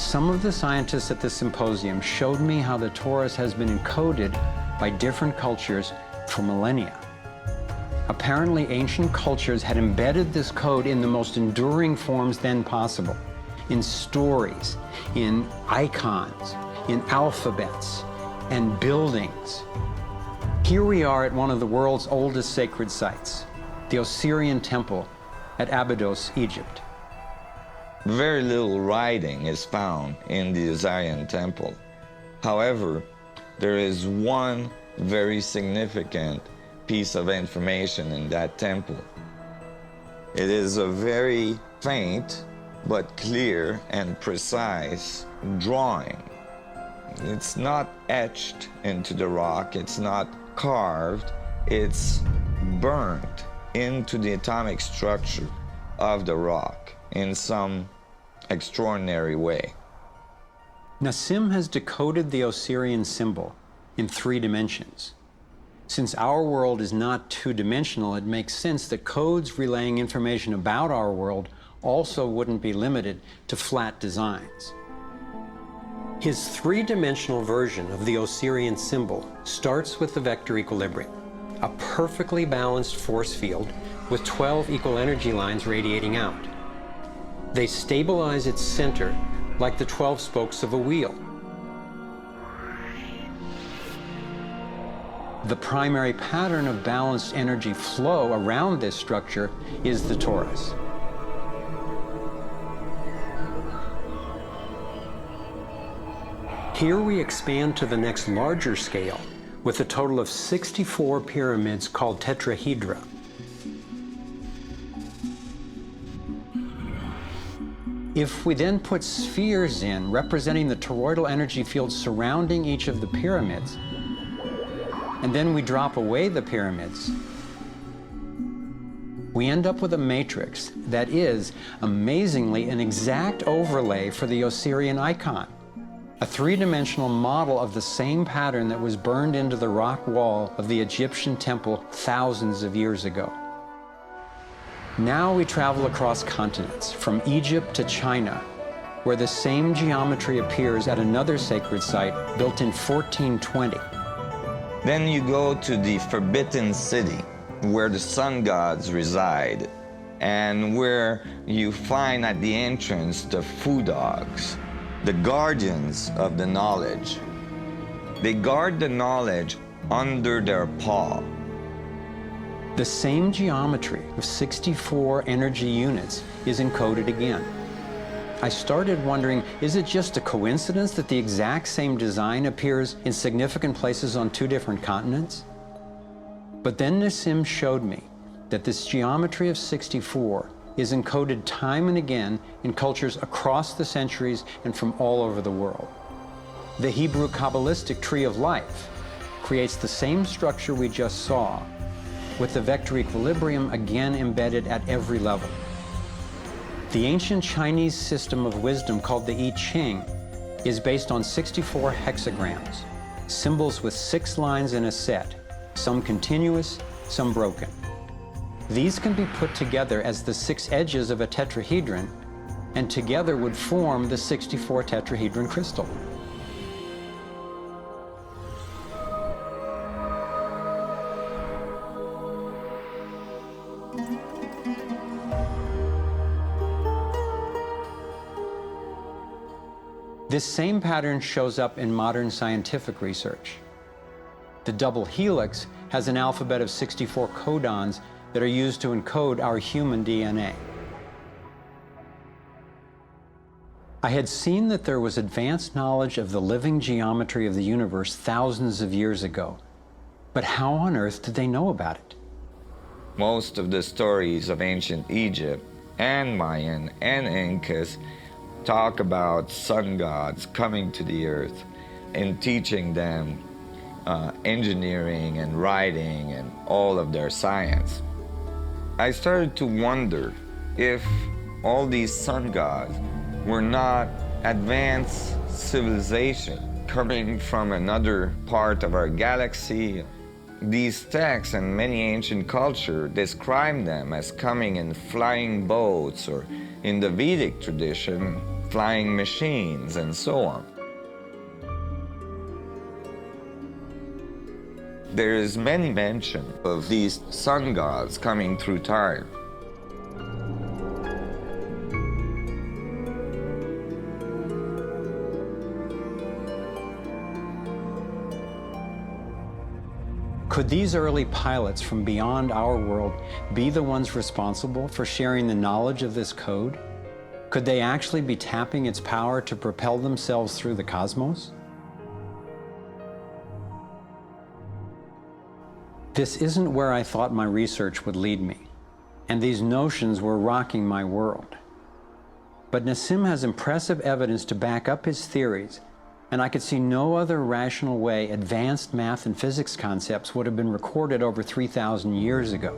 Some of the scientists at the symposium showed me how the Torus has been encoded by different cultures for millennia. Apparently, ancient cultures had embedded this code in the most enduring forms then possible, in stories, in icons, in alphabets, and buildings. Here we are at one of the world's oldest sacred sites, the Osirian Temple at Abydos, Egypt. Very little writing is found in the Osirian Temple. However, there is one very significant piece of information in that temple. It is a very faint but clear and precise drawing. It's not etched into the rock, it's not carved, it's burnt into the atomic structure of the rock in some extraordinary way. Nassim has decoded the Osirian symbol in 3 dimensions. Since our world is not two-dimensional, it makes sense that codes relaying information about our world also wouldn't be limited to flat designs. His 3-dimensional version of the Osirian symbol starts with the vector equilibrium, a perfectly balanced force field with 12 equal energy lines radiating out. They stabilize its center like the 12 spokes of a wheel. The primary pattern of balanced energy flow around this structure is the torus. Here we expand to the next larger scale with a total of 64 pyramids called tetrahedra. If we then put spheres in representing the toroidal energy field surrounding each of the pyramids, and then we drop away the pyramids, we end up with a matrix that is, amazingly, an exact overlay for the Osirian icon, a 3-dimensional model of the same pattern that was burned into the rock wall of the Egyptian temple thousands of years ago. Now we travel across continents, from Egypt to China, where the same geometry appears at another sacred site built in 1420. Then you go to the Forbidden City, where the sun gods reside, and where you find at the entrance the Fu dogs, the guardians of the knowledge. They guard the knowledge under their paw. The same geometry of 64 energy units is encoded again. I started wondering, is it just a coincidence that the exact same design appears in significant places on 2 different continents? But then Nassim showed me that this geometry of 64 is encoded time and again in cultures across the centuries and from all over the world. The Hebrew Kabbalistic tree of life creates the same structure we just saw, with the vector equilibrium again embedded at every level. The ancient Chinese system of wisdom called the I Ching is based on 64 hexagrams, symbols with 6 lines in a set, some continuous, some broken. These can be put together as the 6 edges of a tetrahedron, and together would form the 64 tetrahedron crystal. This same pattern shows up in modern scientific research. The double helix has an alphabet of 64 codons that are used to encode our human DNA. I had seen that there was advanced knowledge of the living geometry of the universe thousands of years ago, but how on earth did they know about it? Most of the stories of ancient Egypt and Mayan and Incas talk about sun gods coming to the earth and teaching them engineering and writing and all of their science. I started to wonder if all these sun gods were not advanced civilization coming from another part of our galaxy. These texts and many ancient cultures describe them as coming in flying boats, or in the Vedic tradition, flying machines, and so on. There is many mention of these sun gods coming through time. Could these early pilots from beyond our world be the ones responsible for sharing the knowledge of this code? Could they actually be tapping its power to propel themselves through the cosmos? This isn't where I thought my research would lead me, and these notions were rocking my world. But Nassim has impressive evidence to back up his theories, and I could see no other rational way advanced math and physics concepts would have been recorded over 3,000 years ago.